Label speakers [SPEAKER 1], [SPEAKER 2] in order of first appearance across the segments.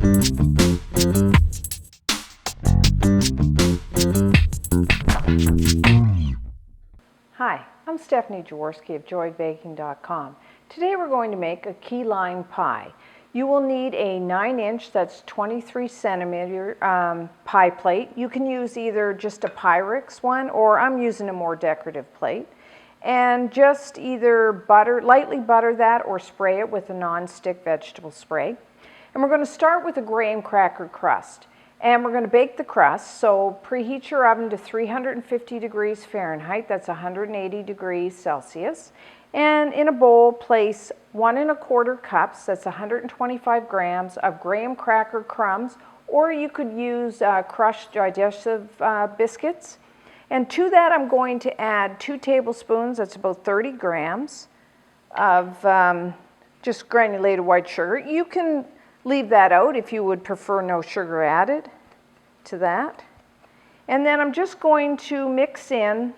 [SPEAKER 1] Hi, I'm Stephanie Jaworski of joybaking.com. Today we're going to make a key lime pie. You will need a 9-inch, that's 23 centimeter pie plate. You can use either just a Pyrex one, or I'm using a more decorative plate. And just either lightly butter that, or spray it with a non-stick vegetable spray. And we're going to start with a graham cracker crust. And we're going to bake the crust, so preheat your oven to 350 degrees Fahrenheit, that's 180 degrees Celsius. And in a bowl, place 1 1/4 cups, that's 125 grams of graham cracker crumbs, or you could use crushed digestive biscuits. And to that I'm going to add 2 tablespoons, that's about 30 grams, of just granulated white sugar. You can leave that out if you would prefer no sugar added to that. And then I'm just going to mix in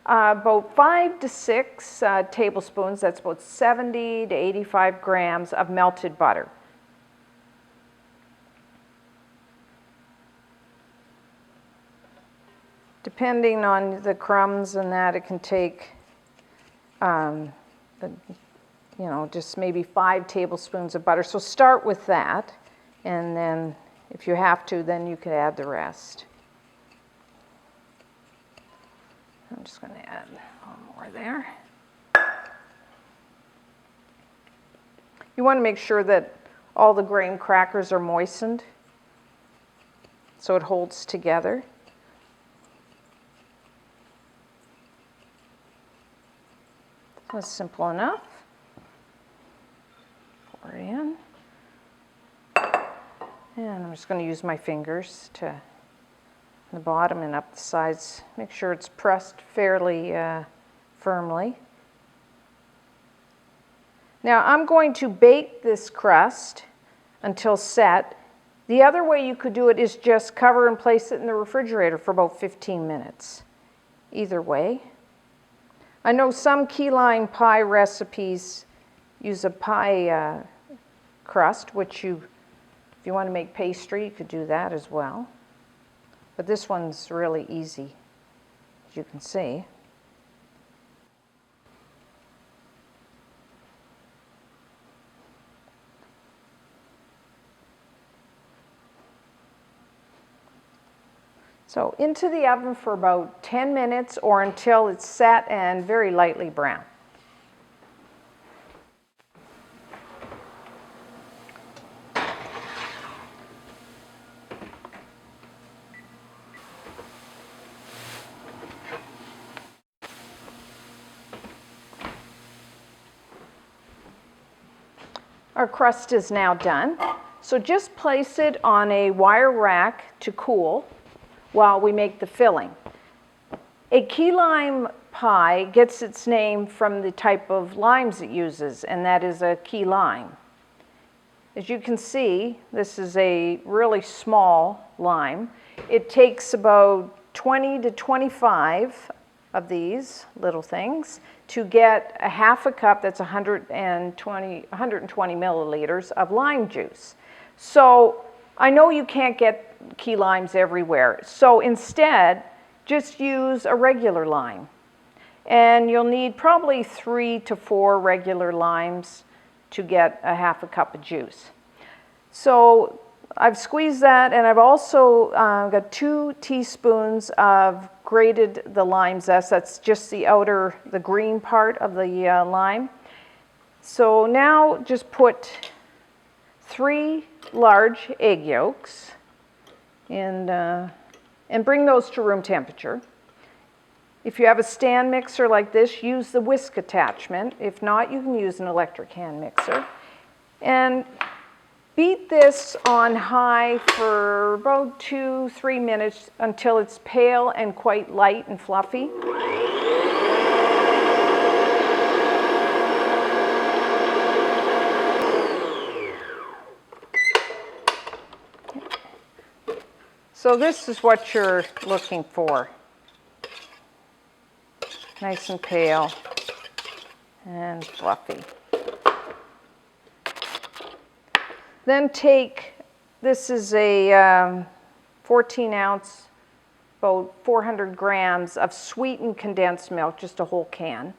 [SPEAKER 1] about 5 to 6 tablespoons, that's about 70 to 85 grams of melted butter. Depending on the crumbs and that, it can take just maybe 5 tablespoons of butter. So start with that, and then if you have to, then you could add the rest. I'm just going to add a little more there. You want to make sure that all the graham crackers are moistened so it holds together. That's simple enough. Pour it in. And I'm just going to use my fingers to the bottom and up the sides. Make sure it's pressed fairly firmly. Now I'm going to bake this crust until set. The other way you could do it is just cover and place it in the refrigerator for about 15 minutes. Either way. I know some key lime pie recipes use a pie crust, which if you want to make pastry, you could do that as well. But this one's really easy, as you can see. So into the oven for about 10 minutes or until it's set and very lightly brown. Our crust is now done. So just place it on a wire rack to cool while we make the filling. A key lime pie gets its name from the type of limes it uses, and that is a key lime. As you can see, this is a really small lime. It takes about 20 to 25 of these little things to get a half a cup, that's 120 milliliters of lime juice. So I know you can't get key limes everywhere, so instead just use a regular lime. And you'll need probably 3 to 4 regular limes to get a half a cup of juice. So I've squeezed that, and I've also got 2 teaspoons of grated the lime zest. That's just the outer, the green part of the lime. So now just put 3 large egg yolks and bring those to room temperature. If you have a stand mixer like this, use the whisk attachment. If not, you can use an electric hand mixer. And beat this on high for about 2-3 minutes until it's pale and quite light and fluffy. So this is what you're looking for. Nice and pale and fluffy. Then take This is a 14 ounce, about 400 grams of sweetened condensed milk, just a whole can.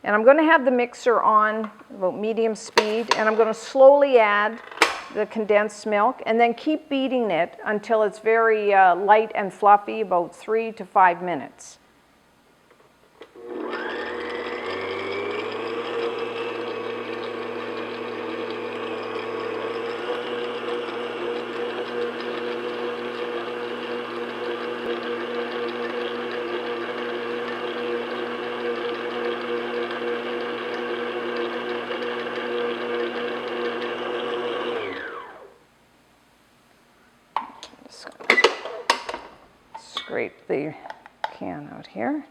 [SPEAKER 1] And I'm going to have the mixer on about medium speed, and I'm going to slowly add the condensed milk and then keep beating it until it's very light and fluffy, about 3 to 5 minutes. Scrape the can out here.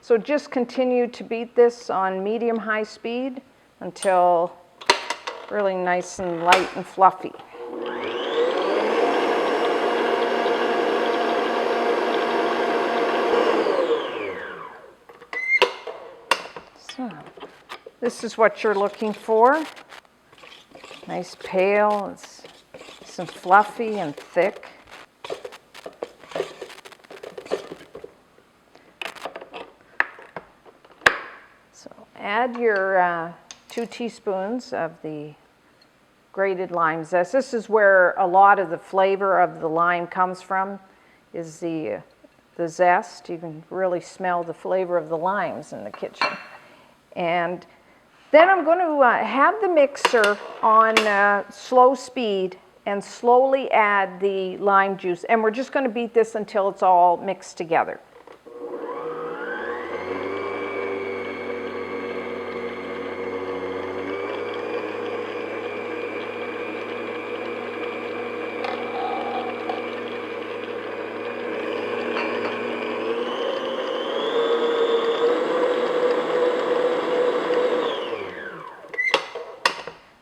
[SPEAKER 1] So just continue to beat this on medium-high speed until really nice and light and fluffy. So this is what you're looking for. Nice pale, it's nice and fluffy and thick. So add your 2 teaspoons of the grated lime zest. This is where a lot of the flavor of the lime comes from, is the zest. You can really smell the flavor of the limes in the kitchen. And then I'm going to have the mixer on slow speed and slowly add the lime juice. And we're just going to beat this until it's all mixed together.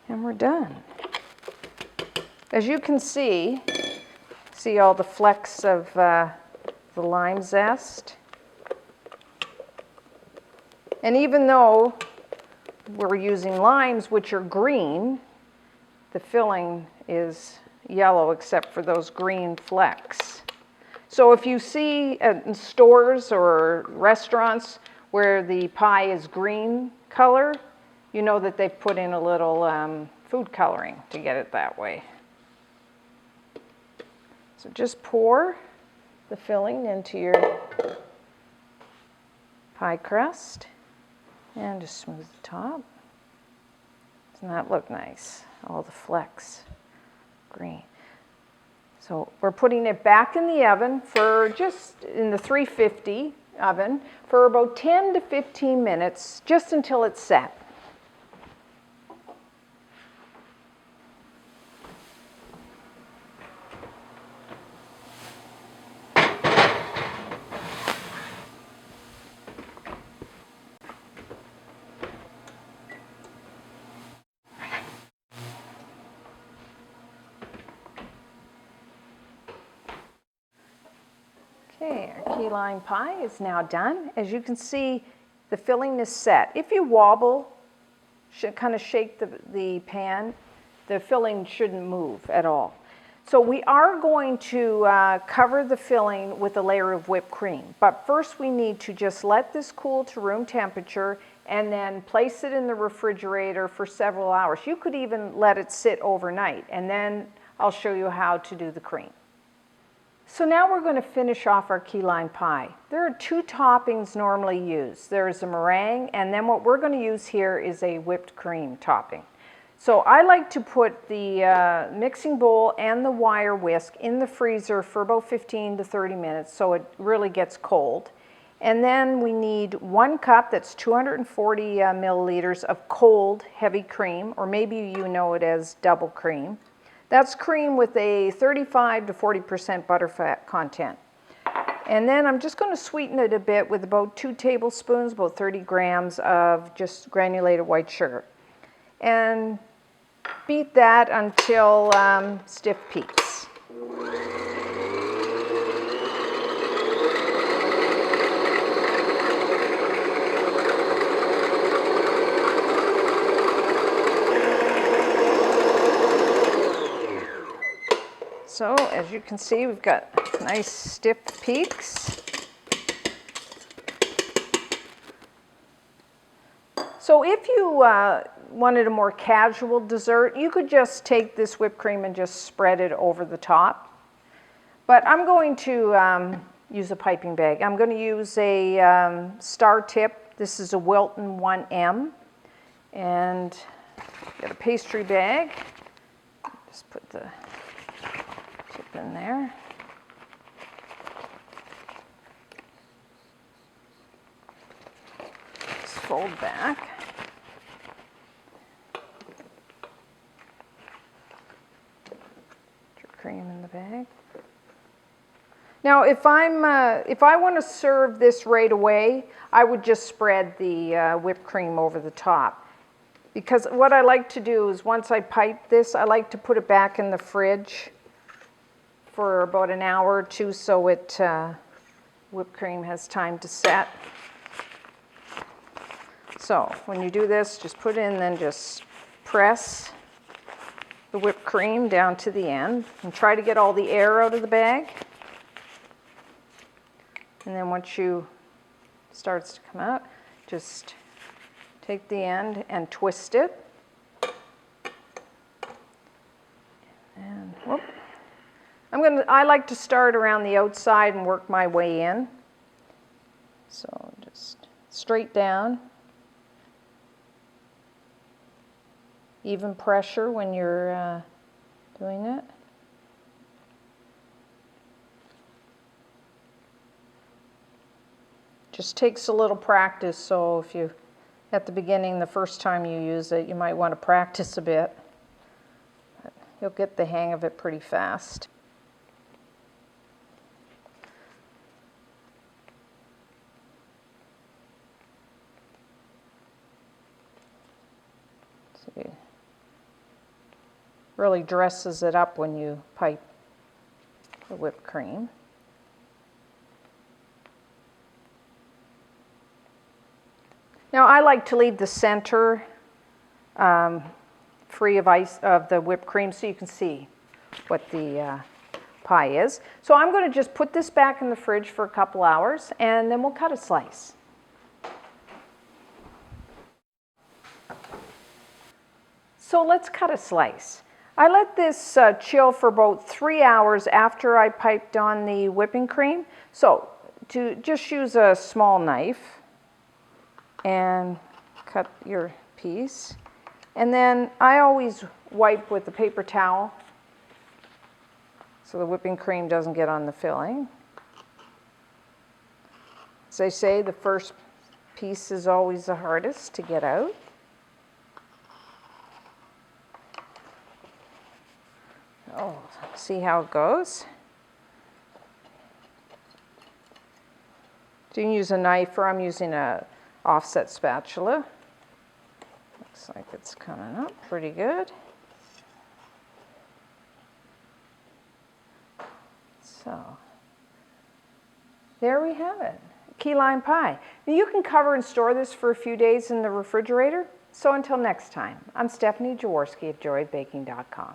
[SPEAKER 1] And we're done. As you can see all the flecks of the lime zest. And even though we're using limes, which are green, the filling is yellow except for those green flecks. So if you see in stores or restaurants where the pie is green color, you know that they've put in a little food coloring to get it that way. So just pour the filling into your pie crust and just smooth the top. Doesn't that look nice? All the flecks, green. So we're putting it back in the oven for just in the 350 oven for about 10 to 15 minutes, just until it's set. Okay, our key lime pie is now done. As you can see, the filling is set. If you wobble, kind of shake the pan, the filling shouldn't move at all. So we are going to cover the filling with a layer of whipped cream. But first we need to just let this cool to room temperature and then place it in the refrigerator for several hours. You could even let it sit overnight, and then I'll show you how to do the cream. So now we're going to finish off our key lime pie. There are 2 toppings normally used. There's a meringue, and then what we're going to use here is a whipped cream topping. So I like to put the mixing bowl and the wire whisk in the freezer for about 15 to 30 minutes so it really gets cold. And then we need 1 cup, that's 240 milliliters of cold heavy cream, or maybe you know it as double cream. That's cream with a 35 to 40% butterfat content. And then I'm just going to sweeten it a bit with about 2 tablespoons, about 30 grams of just granulated white sugar. And beat that until stiff peaks. So as you can see, we've got nice stiff peaks. So if you wanted a more casual dessert, you could just take this whipped cream and just spread it over the top. But I'm going to use a piping bag. I'm going to use a star tip. This is a Wilton 1M. And get a pastry bag. Just put the tip in there. Just fold back. Put your cream in the bag. Now, if I want to serve this right away, I would just spread the whipped cream over the top. Because what I like to do is once I pipe this, I like to put it back in the fridge for about an hour or two so whipped cream has time to set. So when you do this, just put in, then just press the whipped cream down to the end and try to get all the air out of the bag. And then once it starts to come out, just take the end and twist it. And whoop. I like to start around the outside and work my way in. So just straight down. Even pressure when you're doing it. Just takes a little practice, so if you, at the beginning, the first time you use it, you might want to practice a bit. But you'll get the hang of it pretty fast. See, really dresses it up when you pipe the whipped cream. Now I like to leave the center free of ice of the whipped cream so you can see what the pie is. So I'm going to just put this back in the fridge for a couple hours and then we'll cut a slice. So let's cut a slice. I let this chill for about 3 hours after I piped on the whipping cream. So to just use a small knife and cut your piece. And then I always wipe with a paper towel so the whipping cream doesn't get on the filling. As I say, the first piece is always the hardest to get out. Oh, see how it goes? So you can use a knife, or I'm using a offset spatula. Looks like it's coming up pretty good. So there we have it, key lime pie. Now you can cover and store this for a few days in the refrigerator. So until next time, I'm Stephanie Jaworski of joyofbaking.com.